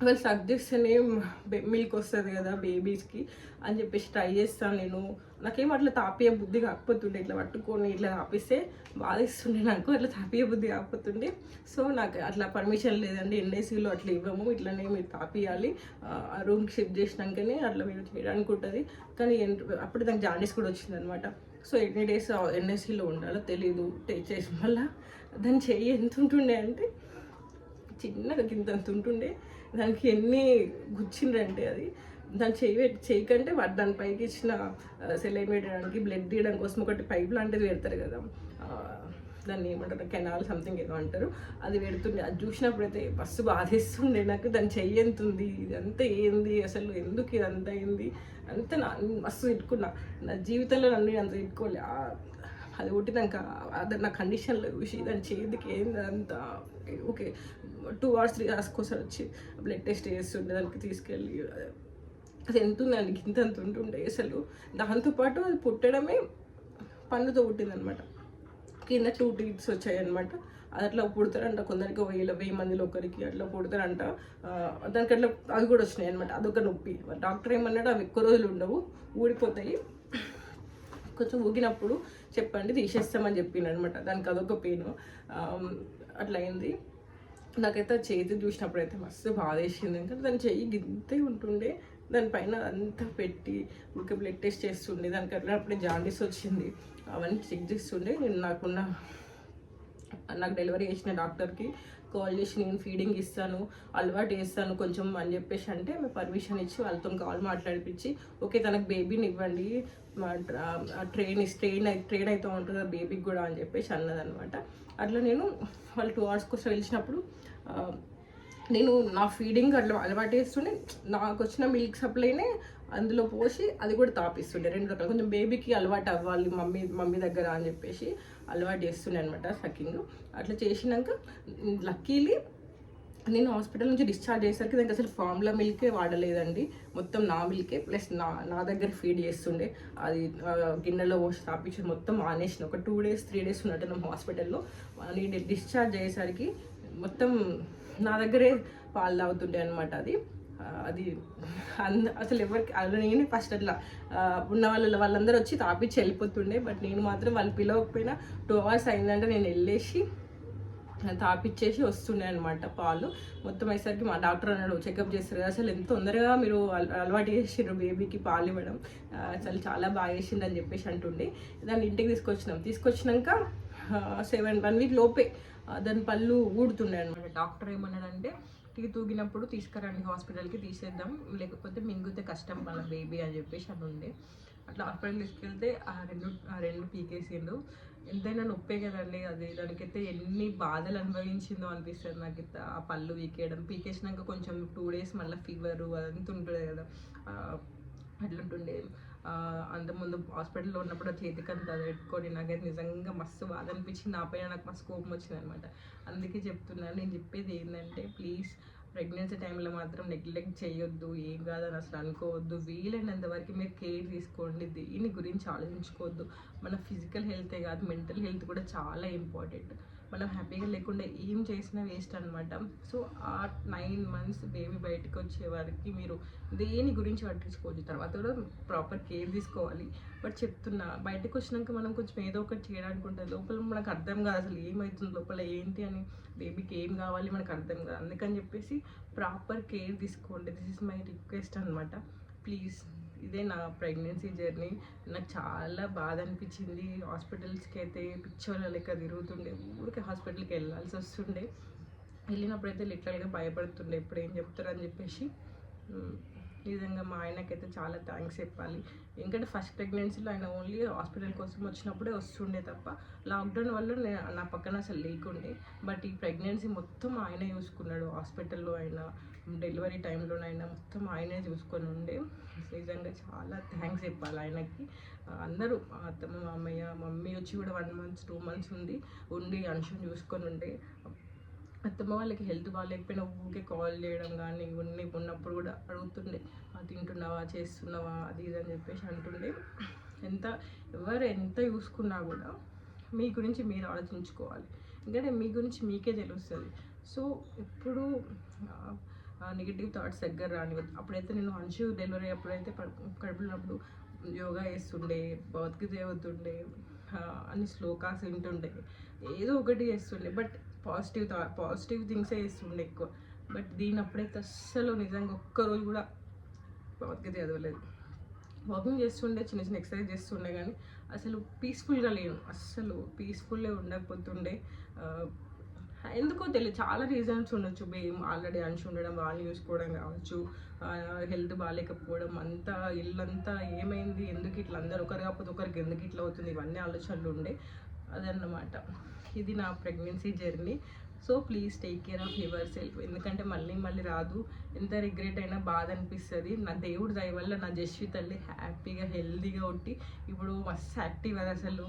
వాళ్ళు సక్ చేస్తేనే మిల్క్ వస్తుంది కదా బేబీస్కి అని చెప్పేసి ట్రై చేస్తాను నేను. నాకేం అట్లా తాపియ బుద్ధి కాకపోతుండే, ఇట్లా పట్టుకొని ఇట్లా తాపిస్తే బాధిస్తుండే నాకు, అట్లా తాపియ బుద్ధి కాకపోతుండే. సో నాకు అట్లా పర్మిషన్ లేదండి, ఎన్ఐసీలో అట్లా ఇవ్వము, ఇట్లనే మీరు తాపియాలి, రూమ్కి షిఫ్ట్ చేసినాకనే అట్లా మీరు చేయడానికి ఉంటుంది. కానీ అప్పుడు నాకు జాండీస్ కూడా వచ్చిందనమాట. సో ఎన్ని డేస్ ఎన్ఐసీలో ఉండాలో తెలీదు. చేసి మళ్ళీ దాని చెయ్యి ఎంత ఉంటుండే అంటే చిన్నగా కింద ఉంటుండే, దానికి ఎన్ని గుచ్చిండ్రంటే అది దాన్ని చేయకంటే వాడు దాని పైకి ఇచ్చిన సెలైన్ పెట్టడానికి, బ్లడ్ తీయడం కోసం ఒకటి పైప్ లాంటిది పెడతారు కదా, దాన్ని ఏమంటారు, కెనాల్ సంథింగ్ ఏదో అంటారు, అది పెడుతుండే. అది చూసినప్పుడైతే బస్సు బాధేస్తుండే నాకు. దాని చెయ్యి ఎంత ఉంది, ఇదంతా ఏంది అసలు, ఎందుకు ఇదంతా అయింది అంతా మస్తు తిట్టుకున్నా. నా జీవితంలో నన్ను అంత తిట్టుకోలే. అది కొట్టినాక అది నా కండిషన్లో చూసి దాని చేతికి ఏంది అంతా ఓకే 2 hours 3 hours కోసం వచ్చి బ్లడ్ టెస్ట్ చేస్తుండే, దానికి తీసుకెళ్ళి అది ఎంత ఉందండి, ఇంత అంత ఉంటుండే అసలు. దాంతోపాటు అది పుట్టడమే పన్నుతో పుట్టిందనమాట, కింద 2 teeth వచ్చాయి అనమాట. అది అట్లా పుడతారంట కొందరికి, 1000 మందిలో ఒకరికి అట్లా పుడతారంట. దానికి అట్లా అవి కూడా వచ్చినాయి అనమాట. అదొక నొప్పి. డాక్టర్ ఏమన్నాడు, అవి ఎక్కువ రోజులు ఉండవు, ఊడిపోతాయి, కొంచెం ఊగినప్పుడు చెప్పండి తీసేస్తామని చెప్పిండు అనమాట. దానికి అదొక పెయిన్ అట్లా అయింది. నాకైతే చేతి చూసినప్పుడు అయితే మస్తు బాధేసింది. ఎందుకంటే దాని చెయ్యి గింతే ఉంటుండే, దానిపైన అంతా పెట్టి ఊరికే బ్లడ్ టెస్ట్ చేస్తుండే. దానికి అట్లప్పుడే జాండీస్ వచ్చింది, అవన్నీ చెక్ చేస్తుండే. నేను నాకు డెలివరీ చేసిన డాక్టర్కి కాల్ చేసి నేను ఫీడింగ్ ఇస్తాను, అలవాటు చేస్తాను కొంచెం అని చెప్పేసి అంటే మేము పర్మిషన్ ఇచ్చి వాళ్ళతో కాల్ మాట్లాడిపించి ఓకే తనకు బేబీని ఇవ్వండి, ట్రైన్ అయితే ఉంటుంది బేబీకి కూడా అని చెప్పేసి అన్నదనమాట. అట్లా నేను వాళ్ళు 2 hours కోసం వెళ్ళినప్పుడు నేను నా ఫీడింగ్ అట్లా అలవాటు చేస్తుండే. నాకు వచ్చిన మిల్క్ సప్లైనే అందులో పోసి అది కూడా తాపిస్తుండే, 2 రకాలు. కొంచెం బేబీకి అలవాటు అవ్వాలి మమ్మీ దగ్గర అని చెప్పేసి అలవాటు చేస్తుండే అనమాట సకింగ్. అట్లా చేసినాక లక్కీలీ నేను హాస్పిటల్ నుంచి డిశ్చార్జ్ అయ్యేసరికి దానికి అసలు ఫార్ములా మిల్కే వాడలేదండి, మొత్తం నా మిల్కే ప్లస్ నా దగ్గర ఫీడ్ చేస్తుండే. అది గిన్నెలో పోసి తాపించి మొత్తం మానేసిన. ఒక 2 days 3 days ఉన్నట్టు నా హాస్పిటల్లో. నేను డిశ్చార్జ్ అయ్యేసరికి మొత్తం నా దగ్గరే పాలు తాగుతుండే అనమాట. అది అసలు ఎవరికి అలా నేనే ఫస్ట్ అట్లా ఉన్న వాళ్ళందరూ వచ్చి తాపించి వెళ్ళిపోతుండే. బట్ నేను మాత్రం వాళ్ళు పిలవకపోయినా 2 hours అయిందంటే నేను వెళ్ళేసి తాపిచ్చేసి వస్తుండే అనమాట పాలు. మొత్తం అయ్యేసరికి మా డాక్టర్ అన్నాడు, చెకప్ చేస్తారు కదా, అసలు ఎంత తొందరగా మీరు అలవాటు చేసిర్రు బేబీకి పాలు ఇవ్వడం, అసలు చాలా బాగా చేసింది అని చెప్పేసి అంటుండే. దాన్ని ఇంటికి తీసుకొచ్చినాక 1 వీక్ లోపే దాని పళ్ళు ఊడుతుండే అనమాట. డాక్టర్ ఏమన్నాడంటే, టీ తూగినప్పుడు తీసుకురండి హాస్పిటల్కి, తీసేద్దాం, లేకపోతే మింగితే కష్టం మన బేబీ అని చెప్పేసి అని ఉండే. అట్లా హాస్పిటల్ తీసుకెళ్తే ఆ రెండు పీకేసిండు. ఎంతైనా నొప్పే కదండి అది, దానికైతే ఎన్ని బాధలు అనుభవించిందో అనిపిస్తుంది నాకు. ఆ పళ్ళు పీకేసినాక కొంచెం 2 days మళ్ళీ ఫీవరు అదంతా ఉంటుంది కదా, అట్లుంటుండే. అంతకుముందు హాస్పిటల్లో ఉన్నప్పుడు ఆ చేతికంతా అది పెట్టుకొని నాకైతే నిజంగా మస్తు బాధ అనిపించింది. నా పైన నాకు మస్తు కోపం వచ్చింది అనమాట. అందుకే చెప్తున్నాను, నేను చెప్పేది ఏంటంటే, ప్లీజ్ ప్రెగ్నెన్సీ టైంలో మాత్రం నెగ్లెక్ట్ చేయొద్దు, ఏం కాదని అసలు అనుకోవద్దు. వీలైనంత వరకు మీరు కేర్ తీసుకోండి, దీని గురించి ఆలోచించుకోవద్దు. మన ఫిజికల్ హెల్తే కాదు, మెంటల్ హెల్త్ కూడా చాలా ఇంపార్టెంట్. మనం హ్యాపీగా లేకుండా ఏం చేసినా వేస్ట్ అనమాట. సో ఆ 9 months బేబీ బయటకు వచ్చే వరకు మీరు దేని గురించి పట్టించుకోవచ్చు. తర్వాత కూడా ప్రాపర్ కేర్ తీసుకోవాలి. బట్ చెప్తున్నా, బయటకు వచ్చినాక మనం కొంచెం ఏదో ఒకటి చేయడానికి ఉంటుంది. లోపల మనకు అర్థం కాదు అసలు ఏమవుతుంది, లోపల ఏంటి అని, బేబీకి ఏం కావాలి మనకు అర్థం కాదు. అందుకని చెప్పేసి ప్రాపర్ కేర్ తీసుకోండి. దిస్ ఇస్ మై రిక్వెస్ట్ అనమాట. ప్లీజ్, ఇదే నా ప్రెగ్నెన్సీ జర్నీ. నాకు చాలా బాధ అనిపించింది. హాస్పిటల్స్కి అయితే పిచ్చోళ్ళ లెక్క తిరుగుతుండే, ఊరికి హాస్పిటల్కి వెళ్ళాల్సి వస్తుండే. వెళ్ళినప్పుడైతే లిటరల్గా భయపడుతుండే, ఇప్పుడు ఏం చెప్తారని చెప్పేసి. నిజంగా మా ఆయనకైతే చాలా థ్యాంక్స్ చెప్పాలి. ఎందుకంటే ఫస్ట్ ప్రెగ్నెన్సీలో ఆయన ఓన్లీ హాస్పిటల్ కోసం వచ్చినప్పుడే వస్తుండే తప్ప, లాక్డౌన్ వల్ల నా పక్కన అసలు లేకుండే. బట్ ఈ ప్రెగ్నెన్సీ మొత్తం ఆయనే చూసుకున్నాడు. హాస్పిటల్లో అయినా, డెలివరీ టైంలోనైనా మొత్తం ఆయనే చూసుకొని ఉండే. నిజంగా చాలా థ్యాంక్స్ చెప్పాలి ఆయనకి. అందరూ అత్తమ్మ, మామయ్య, మమ్మీ వచ్చి కూడా 1 month 2 months ఉండి అంశం చూసుకొని ఉండే. అత్తమ్మ వాళ్ళకి హెల్త్ బాగాలేకపోయినా ఊరికే కాల్ చేయడం కానీ, ఉన్నప్పుడు కూడా అడుగుతుండే, తింటున్నావా, చేస్తున్నావా, అది ఇది అని చెప్పేసి అంటుండే. ఎవరు ఎంత చూసుకున్నా కూడా మీ గురించి మీరు ఆలోచించుకోవాలి. ఎందుకంటే మీ గురించి మీకే తెలుస్తుంది. సో ఎప్పుడు నెగిటివ్ థాట్స్ దగ్గర రానివ్వద్దు. అప్పుడైతే నేను అంశు డెలివరీ అప్పుడైతే కడుపునప్పుడు యోగా చేస్తుండే, భగవద్గీత అవుతుండే, అన్ని శ్లోకాస్ వింటుండే, ఏదో ఒకటి చేస్తుండే. బట్ పాజిటివ్ థింగ్సే చేస్తుండే ఎక్కువ. బట్ దీని అప్పుడైతే అస్సలు నిజంగా ఒక్కరోజు కూడా భగవద్గీత చదవలేదు. వాకింగ్ చేస్తుండే, చిన్న చిన్న ఎక్సర్సైజ్ చేస్తుండే, కానీ అసలు పీస్ఫుల్గా లేను. అస్సలు పీస్ఫుల్గా ఉండకపోతుండే. ఎందుకో తెలియదు, చాలా రీజన్స్ ఉండొచ్చు. ఆల్రెడీ అంశు ఉండడం, వాళ్ళు చూసుకోవడం కావచ్చు, హెల్త్ బాగాలేకపోవడం, అంతా ఇల్లంతా ఏమైంది, ఎందుకు ఇట్లా అందరు ఒకరు కాకపోతే ఒకరికి ఎందుకు ఇట్లా అవుతుంది, ఇవన్నీ ఆలోచనలు ఉండే. అదన్నమాట, ఇది నా pregnancy journey. So please take care of your self. ఎందుకంటే మళ్ళీ రాదు. ఎంత రిగ్రెట్ అయినా బాధ అనిపిస్తుంది. నా దేవుడి దయ వల్ల నా జస్వి తల్లి హ్యాపీగా హెల్తీగా ఉండి ఇప్పుడు మస్తు యాక్టివ్. అది అసలు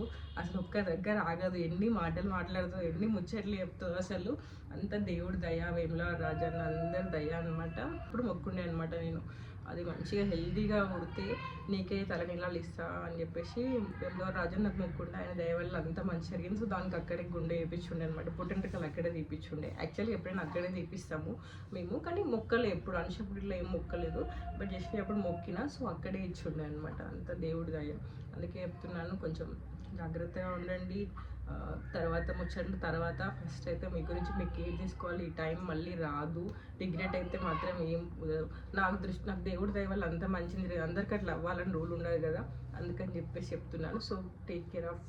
ఒక్క దగ్గర ఆగదు. ఎన్ని మాటలు మాట్లాడుతుంది, ఎన్ని ముచ్చట్లు చెప్తుంది. అసలు అంత దేవుడి దయ, వేముల రాజన్న అందరి దయ అనమాట. ఇప్పుడు మొక్కుండే అనమాట నేను, అది మంచిగా హెల్తీగా ఉడితే నీకే తలనీళ్ళు ఇస్తా అని చెప్పేసి వేముల రాజన్న నాకు మొక్కుండే. ఆయన దయ వల్ల అంతా మంచిగా జరిగింది. సో దానికి అక్కడే గుండె వేయించుండే అనమాట. పుట్టింటికలు అక్కడే తీపిచ్చుండే. యాక్చువల్గా ఎప్పుడైనా అక్కడే తీపిస్తాము మేము, కానీ మొక్కలే ఎప్పుడు అనుషపుడిలో ఏం మొక్కలేదు. బట్ జస్ట్ అప్పుడు మొక్కినా, సో అక్కడే ఇచ్చుండే అనమాట. అంత దేవుడి దయ. అందుకే చెప్తున్నాను, కొంచెం జాగ్రత్తగా ఉండండి. తర్వాత ముచ్చట్లు తర్వాత. ఫస్ట్ అయితే మీ గురించి మీకు కేర్ తీసుకోవాలి. ఈ టైం మళ్ళీ రాదు. రిగ్రెట్ అయితే మాత్రం ఏం నాకు దేవుడి దయ వల్ల అంత మంచిది. అందరికీ అట్లా అవ్వాలని రూల్ ఉండదు కదా, అందుకని చెప్పేసి చెప్తున్నాను. So take care of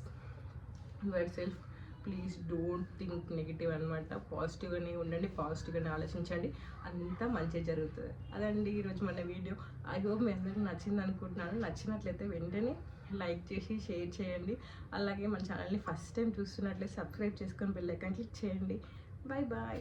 your self. Please don't think negative అనమాట. పాజిటివ్గానే ఉండండి, పాజిటివ్గానే ఆలోచించండి, అంతా మంచిగా జరుగుతుంది. అదండి ఈరోజు మన వీడియో. ఐ హోప్ మీ అందరికీ నచ్చింది అనుకుంటున్నాను. నచ్చినట్లయితే వెంటనే లైక్ చేసి షేర్ చేయండి. అలాగే మన ఛానల్ని ఫస్ట్ టైం చూస్తున్నట్లయితే సబ్స్క్రైబ్ చేసుకొని బెల్ ఐకాన్ క్లిక్ చేయండి. Bye bye.